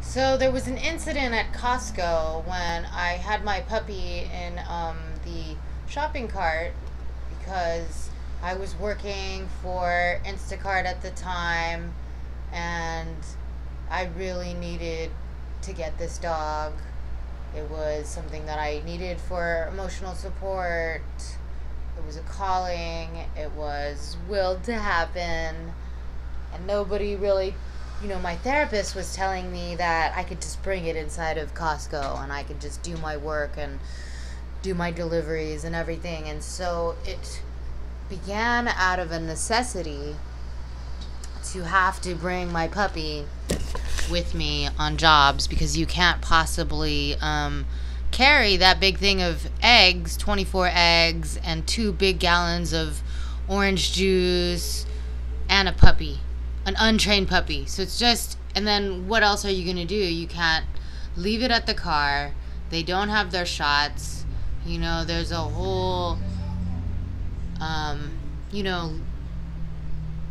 So there was an incident at Costco when I had my puppy in the shopping cart because I was working for Instacart at the time and I really needed to get this dog. It was something that I needed for emotional support. It was a calling. It was willed to happen. And nobody really, my therapist was telling me that I could just bring it inside of Costco and I could just do my work and do my deliveries and everything. And so it began out of a necessity to have to bring my puppy with me on jobs because you can't possibly carry that big thing of eggs, 24 eggs, and 2 big gallons of orange juice and a puppy, an untrained puppy. So it's just, and then what else are you going to do? You can't leave it at the car. They don't have their shots. There's a whole,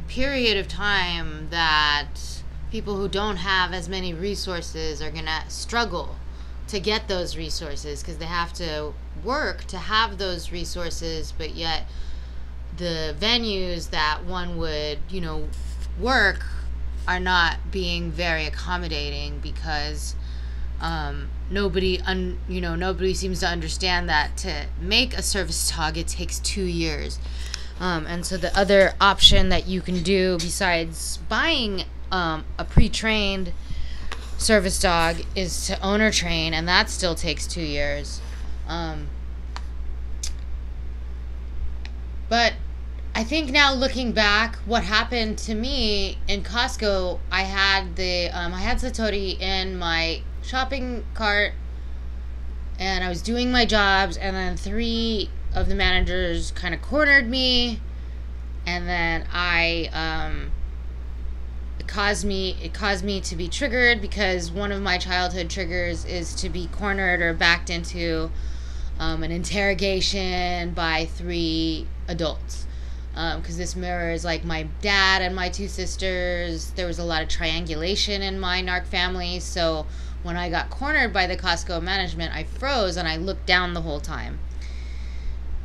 period of time that people who don't have as many resources are going to struggle to get those resources because they have to work to have those resources, but yet the venues that one would, work are not being very accommodating because nobody seems to understand that to make a service dog it takes 2 years. And so the other option that you can do besides buying a pre-trained service dog is to owner train, and that still takes 2 years. But I think now looking back, what happened to me in Costco, I had Satori in my shopping cart, and I was doing my jobs, and then 3 of the managers kind of cornered me, and then it caused me to be triggered because one of my childhood triggers is to be cornered or backed into an interrogation by 3 adults. Because this mirrors like my dad and my 2 sisters. There was a lot of triangulation in my narc family, so when I got cornered by the Costco management, I froze and I looked down the whole time.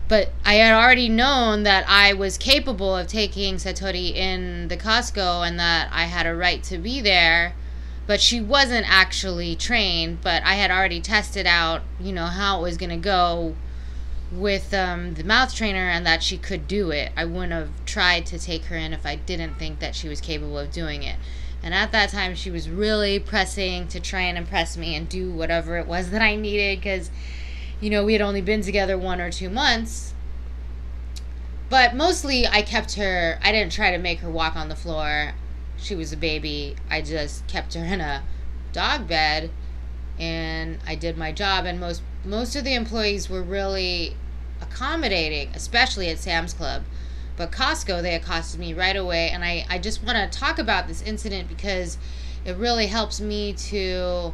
But I had already known that I was capable of taking Satori in the Costco and that I had a right to be there, but she wasn't actually trained, but I had already tested out, how it was going to go with the mouth trainer and that she could do it. I wouldn't have tried to take her in if I didn't think that she was capable of doing it. And at that time, she was really pressing to try and impress me and do whatever it was that I needed because, we had only been together 1 or 2 months. But mostly I kept her, I didn't try to make her walk on the floor. She was a baby. I just kept her in a dog bed and I did my job. And most of the employees were really accommodating, especially at Sam's Club. But Costco, they accosted me right away. And I just want to talk about this incident because it really helps me to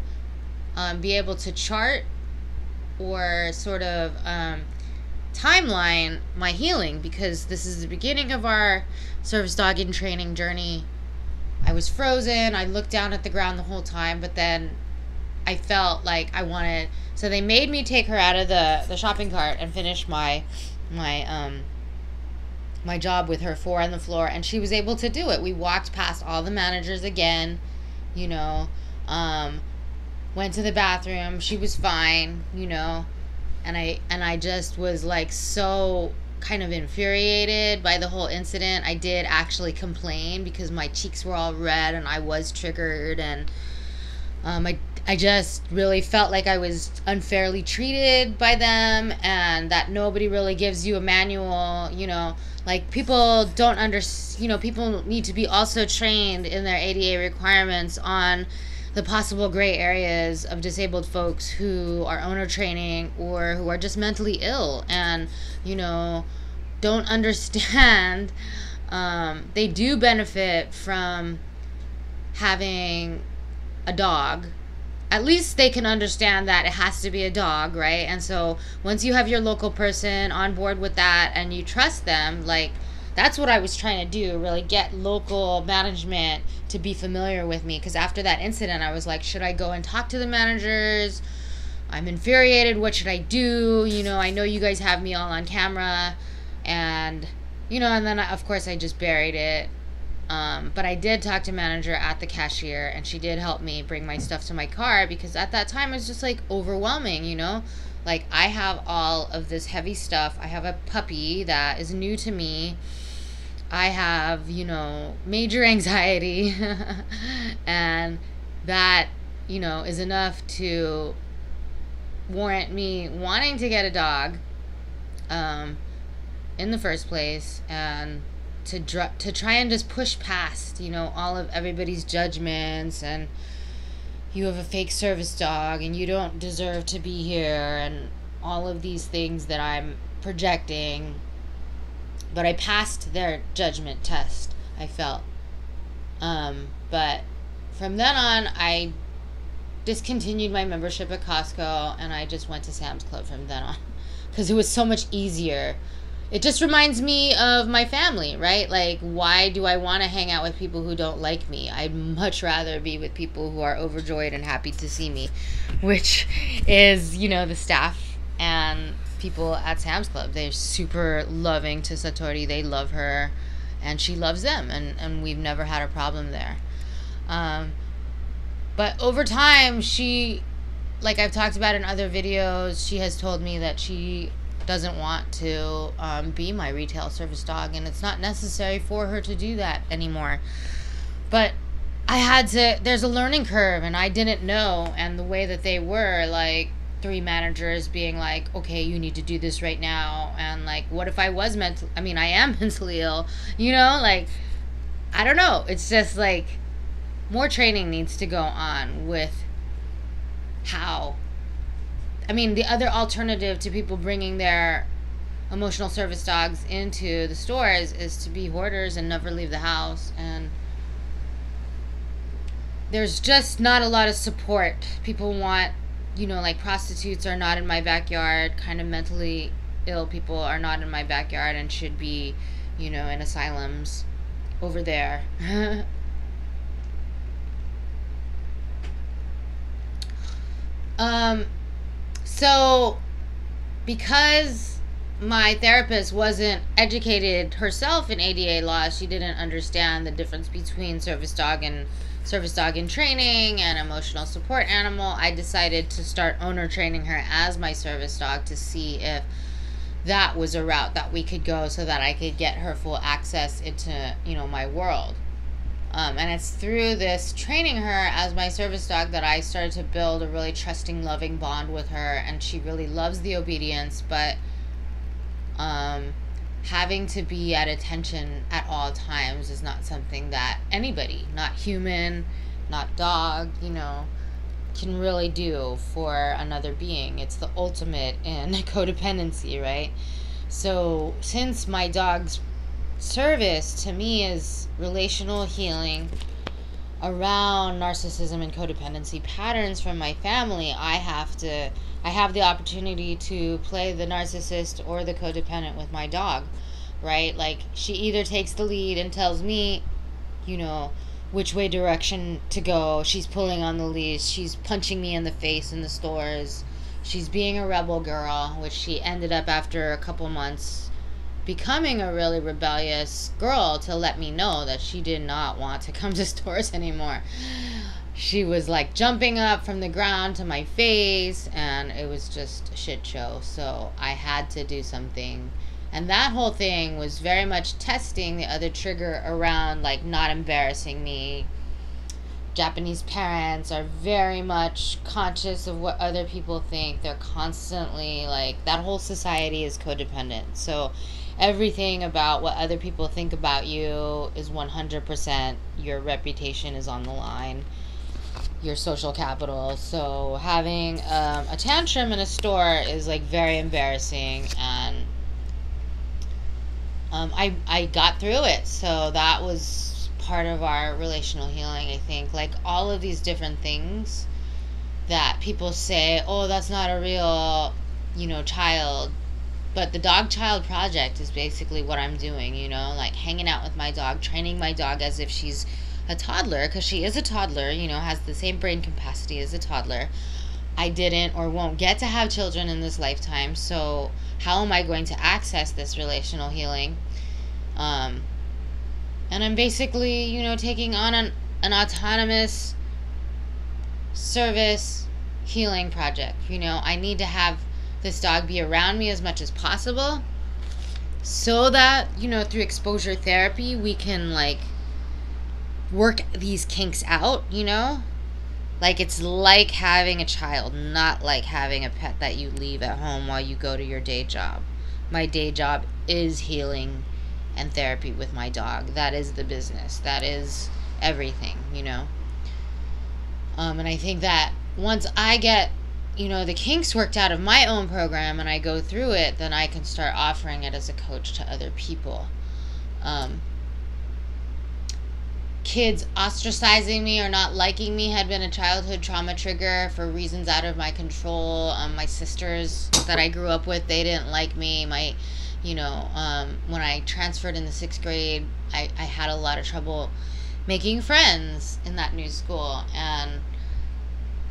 be able to chart or sort of timeline my healing, because this is the beginning of our service dog in training journey. I was frozen. I looked down at the ground the whole time, but then I felt like I wanted, so they made me take her out of the shopping cart and finish my job with her 4 on the floor, and she was able to do it. We walked past all the managers again, went to the bathroom. She was fine, and I just was like so kind of infuriated by the whole incident. I did actually complain because my cheeks were all red and I was triggered, and I just really felt like I was unfairly treated by them and that nobody really gives you a manual, like people don't people need to be also trained in their ADA requirements on the possible gray areas of disabled folks who are owner training or who are just mentally ill and, don't understand. They do benefit from having a dog. At least they can understand that it has to be a dog, right? And so once you have your local person on board with that and you trust them, like, that's what I was trying to do, really get local management to be familiar with me. Because after that incident, I was like, should I go and talk to the managers? I'm infuriated. What should I do? I know you guys have me all on camera. And, and then, of course, I just buried it. But I did talk to manager at the cashier, and she did help me bring my stuff to my car, because at that time it was just like overwhelming, Like, I have all of this heavy stuff. I have a puppy that is new to me. I have, major anxiety. And that, is enough to warrant me wanting to get a dog in the first place, and to try and just push past, all of everybody's judgments, and you have a fake service dog and you don't deserve to be here, and all of these things that I'm projecting. But I passed their judgment test, I felt. But from then on, I discontinued my membership at Costco, and I just went to Sam's Club from then on, because it was so much easier. It just reminds me of my family, right? Like, why do I want to hang out with people who don't like me? I'd much rather be with people who are overjoyed and happy to see me, which is, the staff and people at Sam's Club. They're super loving to Satori. They love her, and she loves them, and we've never had a problem there. But over time, she, like I've talked about in other videos, she has told me that she doesn't want to be my retail service dog, and it's not necessary for her to do that anymore. But there's a learning curve, and I didn't know, and the way that they were, like, 3 managers being like, okay, you need to do this right now, and like, what if I was I am mentally ill, like, I don't know. It's just like, more training needs to go on with how, the other alternative to people bringing their emotional service dogs into the stores is to be hoarders and never leave the house. And there's just not a lot of support. People want, like, prostitutes are not in my backyard, kind of mentally ill people are not in my backyard and should be, in asylums over there. So, because my therapist wasn't educated herself in ADA law, she didn't understand the difference between service dog in training and emotional support animal. I decided to start owner training her as my service dog, to see if that was a route that we could go, so that I could get her full access into, my world. And it's through this training her as my service dog that I started to build a really trusting, loving bond with her. And she really loves the obedience, but having to be at attention at all times is not something that anybody, not human, not dog, can really do for another being. It's the ultimate in codependency, right? So since my dog's service to me is relational healing around narcissism and codependency patterns from my family, I have the opportunity to play the narcissist or the codependent with my dog, right? Like, she either takes the lead and tells me, which way direction to go. She's pulling on the leash. She's punching me in the face in the stores. She's being a rebel girl, which she ended up, after a couple months, becoming a really rebellious girl, to let me know that she did not want to come to stores anymore. She was like jumping up from the ground to my face, and it was just a shit show. So I had to do something. And that whole thing was very much testing the other trigger around, like, not embarrassing me. Japanese parents are very much conscious of what other people think. They're constantly, like, that whole society is codependent. So everything about what other people think about you is 100%. Your reputation is on the line. Your social capital. So having a tantrum in a store is, like, very embarrassing, and I got through it. So that was part of our relational healing, I think. Like, all of these different things that people say, oh, that's not a real, child. But the dog child project is basically what I'm doing, you know, like hanging out with my dog, training my dog as if she's a toddler, because she is a toddler, you know, has the same brain capacity as a toddler. I didn't or won't get to have children in this lifetime, so how am I going to access this relational healing? Um, and I'm basically, you know, taking on an autonomous service healing project. You know, I need to have this dog be around me as much as possible so that, you know, through exposure therapy, we can like work these kinks out, you know? Like, it's like having a child, not like having a pet that you leave at home while you go to your day job. My day job is healing and therapy with my dog. That is the business. That is everything, you know? And I think that once I get, you know, the kinks worked out of my own program and I go through it, then I can start offering it as a coach to other people. Kids ostracizing me or not liking me had been a childhood trauma trigger for reasons out of my control. My sisters that I grew up with, they didn't like me. When I transferred in the 6th grade, I had a lot of trouble making friends in that new school, and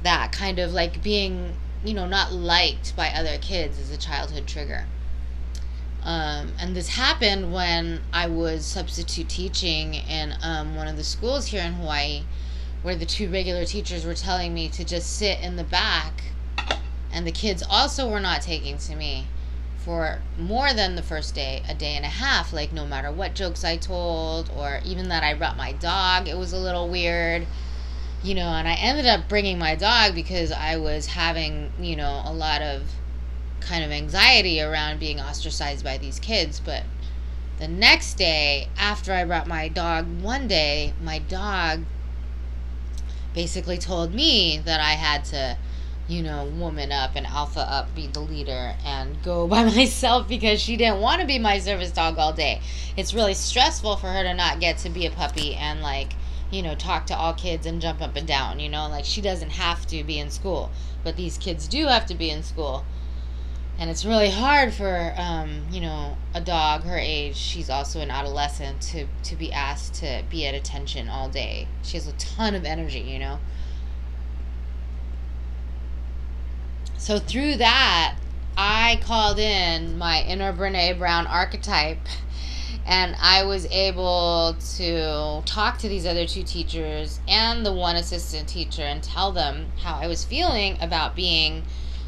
that kind of like being, you know, not liked by other kids is a childhood trigger. And this happened when I was substitute teaching in one of the schools here in Hawaii, where the 2 regular teachers were telling me to just sit in the back, and the kids also were not taking to me for more than the first day, a day and a half. Like, no matter what jokes I told, or even that I brought my dog, it was a little weird, you know. And I ended up bringing my dog because I was having, you know, a lot of kind of anxiety around being ostracized by these kids. But the next day, after I brought my dog, one day my dog basically told me that I had to, you know, woman up and alpha up, be the leader, and go by myself because she didn't want to be my service dog all day. It's really stressful for her to not get to be a puppy and, like, you know, talk to all kids and jump up and down, you know, like, she doesn't have to be in school, but these kids do have to be in school. And it's really hard for, you know, a dog her age, she's also an adolescent, to be asked to be at attention all day. She has a ton of energy, you know. So through that, I called in my inner Brene Brown archetype, and I was able to talk to these other 2 teachers and the 1 assistant teacher and tell them how I was feeling about being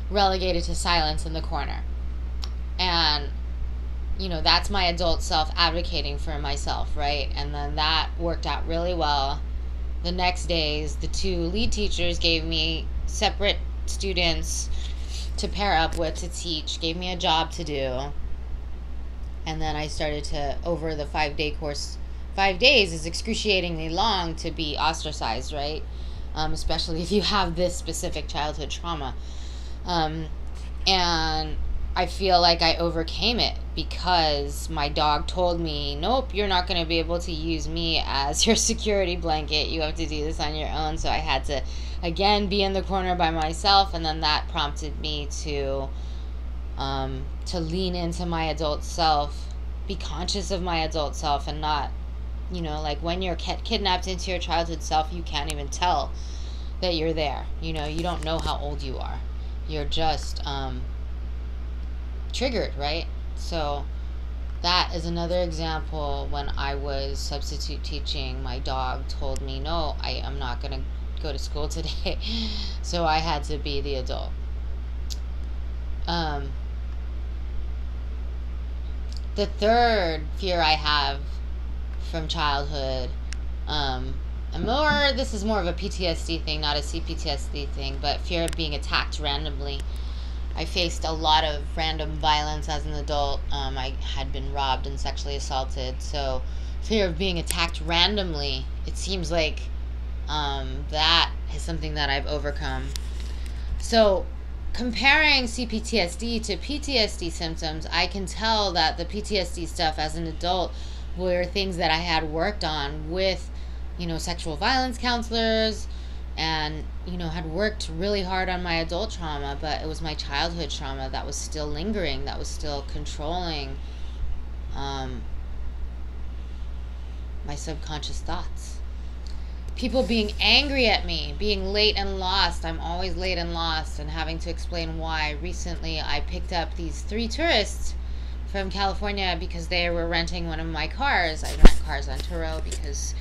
relegated to silence in the corner. And, you know, that's my adult self advocating for myself, right? And then that worked out really well. The next days, the 2 lead teachers gave me separate students to pair up with to teach, gave me a job to do. And then I started to, over the 5-day course, 5 days is excruciatingly long to be ostracized, right? Especially if you have this specific childhood trauma. And I feel like I overcame it because my dog told me, nope, you're not going to be able to use me as your security blanket. You have to do this on your own. So I had to, again, be in the corner by myself. And then that prompted me to lean into my adult self, be conscious of my adult self, and not, you know, like when you're kidnapped into your childhood self, you can't even tell that you're there. You know, you don't know how old you are. You're just triggered, right? So that is another example. When I was substitute teaching, my dog told me, no, I am not going to go to school today. So I had to be the adult. The third fear I have from childhood, this is more of a PTSD thing, not a CPTSD thing, but fear of being attacked randomly. I faced a lot of random violence as an adult. I had been robbed and sexually assaulted, so fear of being attacked randomly, it seems like that is something that I've overcome. So comparing CPTSD to PTSD symptoms, I can tell that the PTSD stuff as an adult were things that I had worked on with, you know, sexual violence counselors and, had worked really hard on my adult trauma, but it was my childhood trauma that was still lingering, that was still controlling my subconscious thoughts. People being angry at me, being late and lost. I'm always late and lost, and having to explain why. Recently, I picked up these 3 tourists from California because they were renting one of my cars. I rent cars on Turo because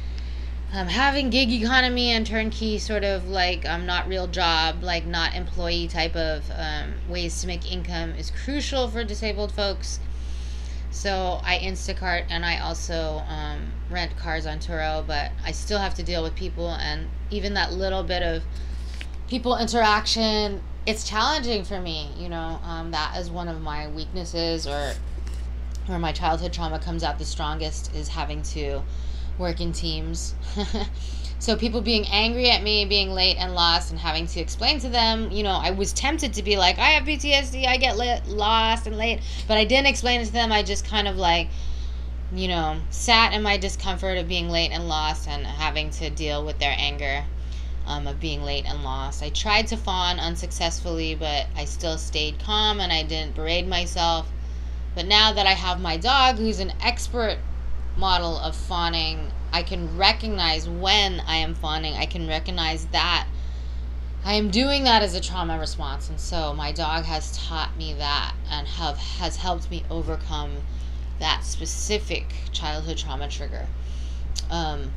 having gig economy and turnkey sort of like not real job, like not employee type of ways to make income is crucial for disabled folks. So I Instacart, and I also rent cars on Turo, but I still have to deal with people, and even that little bit of people interaction, it's challenging for me. That is one of my weaknesses, or where my childhood trauma comes out the strongest, is having to work in teams. So people being angry at me, being late and lost, and having to explain to them, I was tempted to be like, I have PTSD, I get lost and late, but I didn't explain it to them. I just kind of like, sat in my discomfort of being late and lost and having to deal with their anger of being late and lost. I tried to fawn unsuccessfully, but I still stayed calm and I didn't berate myself. But now that I have my dog, who's an expert model of fawning, I can recognize when I am fawning. I can recognize that I am doing that as a trauma response. And so my dog has taught me that, and has helped me overcome that specific childhood trauma trigger. And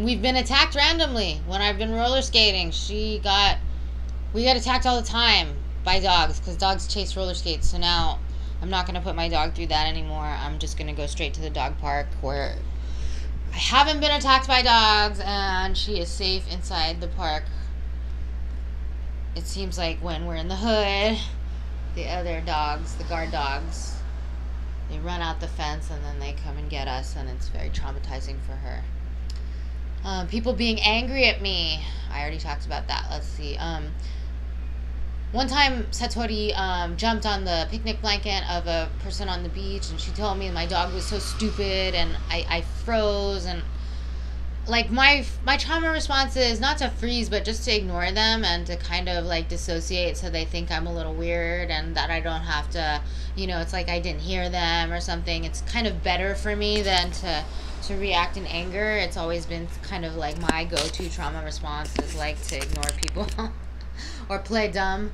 we've been attacked randomly. When I've been roller skating, we get attacked all the time by dogs, because dogs chase roller skates. So now I'm not going to put my dog through that anymore. I'm just going to go straight to the dog park where I haven't been attacked by dogs, and she is safe inside the park. It seems like when we're in the hood, the other dogs, the guard dogs, they run out the fence and then they come and get us, and it's very traumatizing for her. People being angry at me. I already talked about that. Let's see. One time, Satori jumped on the picnic blanket of a person on the beach, and she told me my dog was so stupid, and I froze, and like my trauma response is not to freeze, but just to ignore them and to kind of like dissociate, so they think I'm a little weird and that I don't have to, it's like I didn't hear them or something. It's kind of better for me than to react in anger. It's always been kind of like my go-to trauma response is like to ignore people or play dumb.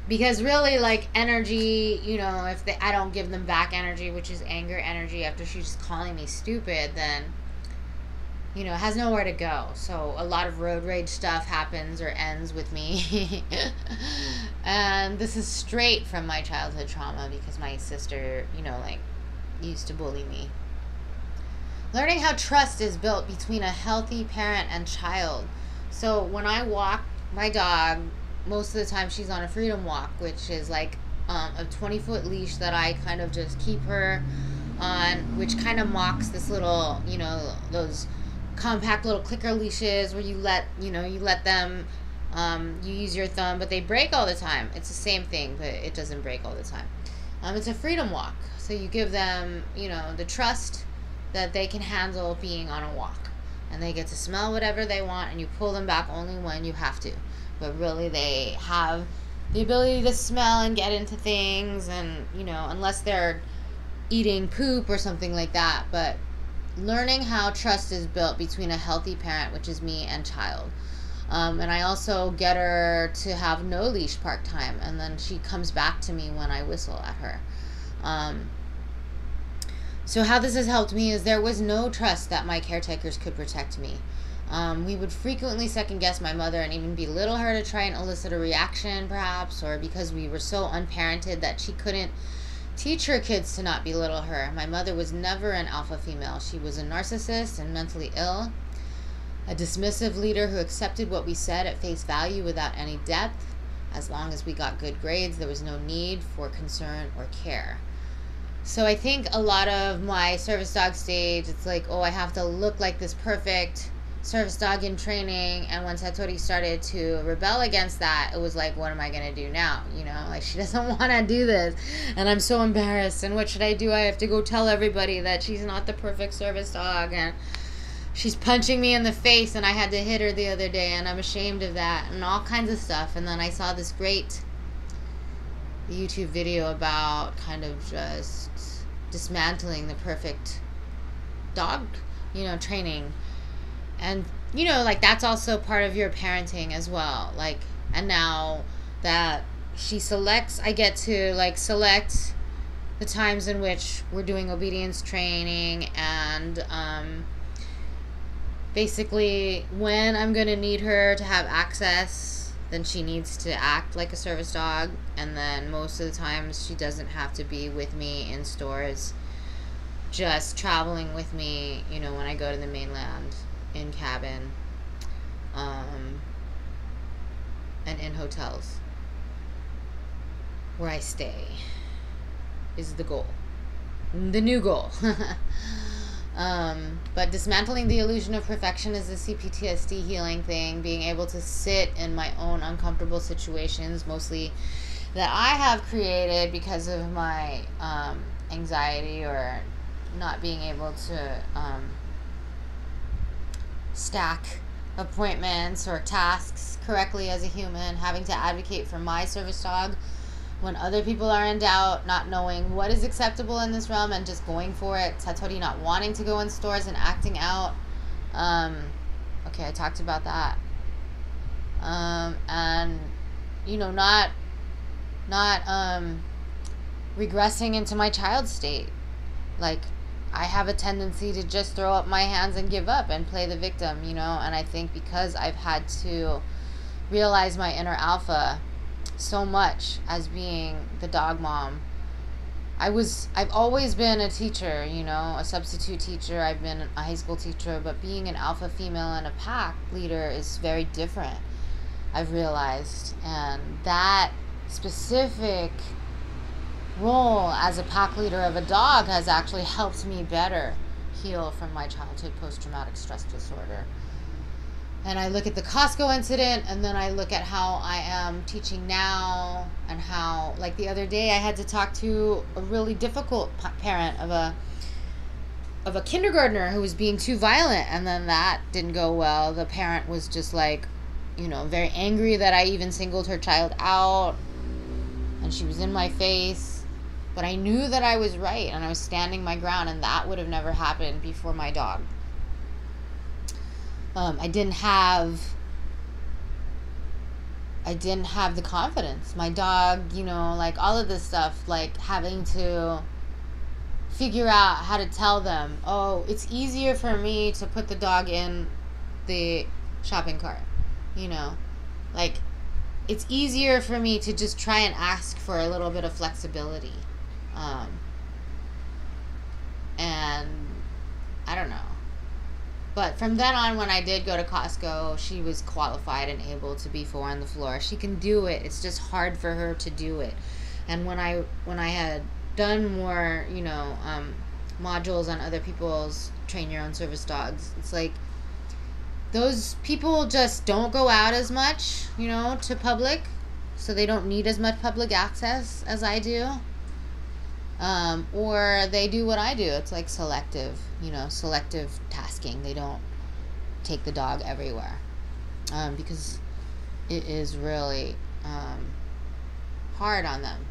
Because really, like, energy, if I don't give them back energy, which is anger energy, after she's calling me stupid, then, it has nowhere to go. So a lot of road rage stuff happens or ends with me. And this is straight from my childhood trauma, because my sister, used to bully me. Learning how trust is built between a healthy parent and child. So when I walk my dog, most of the time she's on a freedom walk, which is like a 20-foot leash that I kind of just keep her on, which kind of mocks this little, those compact little clicker leashes where you let them, you use your thumb, but they break all the time. It's the same thing, but it doesn't break all the time. It's a freedom walk. So you give them, the trust that they can handle being on a walk, and they get to smell whatever they want, and you pull them back only when you have to. But really, they have the ability to smell and get into things, and, unless they're eating poop or something like that. But learning how trust is built between a healthy parent, which is me, and child. And I also get her to have no leash park time, and then she comes back to me when I whistle at her. So how this has helped me is there was no trust that my caretakers could protect me. We would frequently second guess my mother and even belittle her to try and elicit a reaction, perhaps, or because we were so unparented that she couldn't teach her kids to not belittle her. My mother was never an alpha female. She was a narcissist and mentally ill, a dismissive leader who accepted what we said at face value without any depth. As long as we got good grades, there was no need for concern or care. So I think a lot of my service dog stage, it's like, oh, I have to look like this perfect service dog in training, and when Satori started to rebel against that, it was like, what am I gonna do now? You know, like, she doesn't want to do this, and I'm so embarrassed, and what should I do? I have to go tell everybody that she's not the perfect service dog, and she's punching me in the face, and I had to hit her the other day, and I'm ashamed of that, and all kinds of stuff. And then I saw this great YouTube video about kind of just dismantling the perfect dog, you know, training. And, you know, like, that's also part of your parenting as well. Like, and now that she selects, I get to, like, select the times in which we're doing obedience training, and basically when I'm going to need her to have access, then she needs to act like a service dog. And then most of the times she doesn't have to be with me in stores, just traveling with me, you know, when I go to the mainland, in cabin, and in hotels where I stay is the goal, the new goal. But dismantling the illusion of perfection is the CPTSD healing thing, being able to sit in my own uncomfortable situations, mostly that I have created because of my anxiety, or not being able to stack appointments or tasks correctly as a human, having to advocate for my service dog when other people are in doubt, not knowing what is acceptable in this realm and just going for it. Satori not wanting to go in stores and acting out. Okay, I talked about that. And, you know, not regressing into my child state. Like, I have a tendency to just throw up my hands and give up and play the victim, you know. And I think because I've had to realize my inner alpha so much as being the dog mom, I've always been a teacher, you know, a substitute teacher. I've been a high school teacher, but being an alpha female and a pack leader is very different, I've realized. And that specific role as a pack leader of a dog has actually helped me better heal from my childhood post-traumatic stress disorder. And I look at the Costco incident, and then I look at how I am teaching now, and how, like, the other day I had to talk to a really difficult parent of a kindergartner who was being too violent, and then that didn't go well. The parent was just, like, you know, very angry that I even singled her child out, and she was in my face. But I knew that I was right, and I was standing my ground, and that would have never happened before my dog. I didn't have the confidence. My dog, you know, like, all of this stuff, like having to figure out how to tell them, oh, it's easier for me to put the dog in the shopping cart, you know, like, it's easier for me to just try and ask for a little bit of flexibility. And I don't know. But from then on, when I did go to Costco, she was qualified and able to be 4 on the floor. She can do it. It's just hard for her to do it. And when I had done more, you know, modules on other people's train your own service dogs, it's like those people just don't go out as much, you know, to public, so they don't need as much public access as I do. Or they do what I do. It's like selective, you know, selective tasking. They don't take the dog everywhere, because it is really hard on them.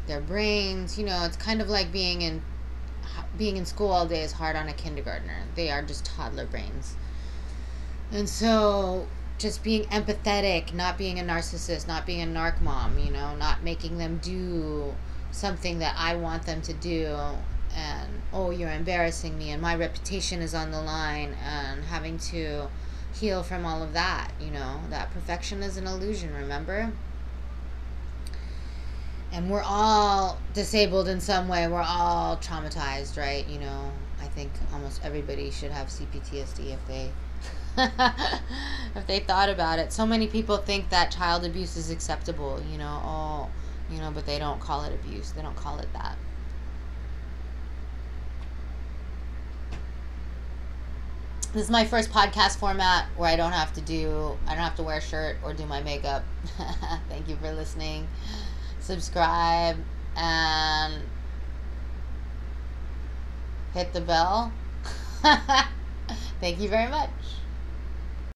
Their brains, you know, it's kind of like being in school all day is hard on a kindergartner. They are just toddler brains. And so just being empathetic, not being a narcissist, not being a narc mom, you know, not making them do something that I want them to do, and, oh, you're embarrassing me, and my reputation is on the line, and having to heal from all of that, you know, that perfection is an illusion, remember? And we're all disabled in some way. We're all traumatized, right? You know, I think almost everybody should have CPTSD if they if they thought about it. So many people think that child abuse is acceptable, you know, oh, you know, but they don't call it abuse. They don't call it that. This is my first podcast format where I don't have to wear a shirt or do my makeup. Thank you for listening. Subscribe and hit the bell. Thank you very much.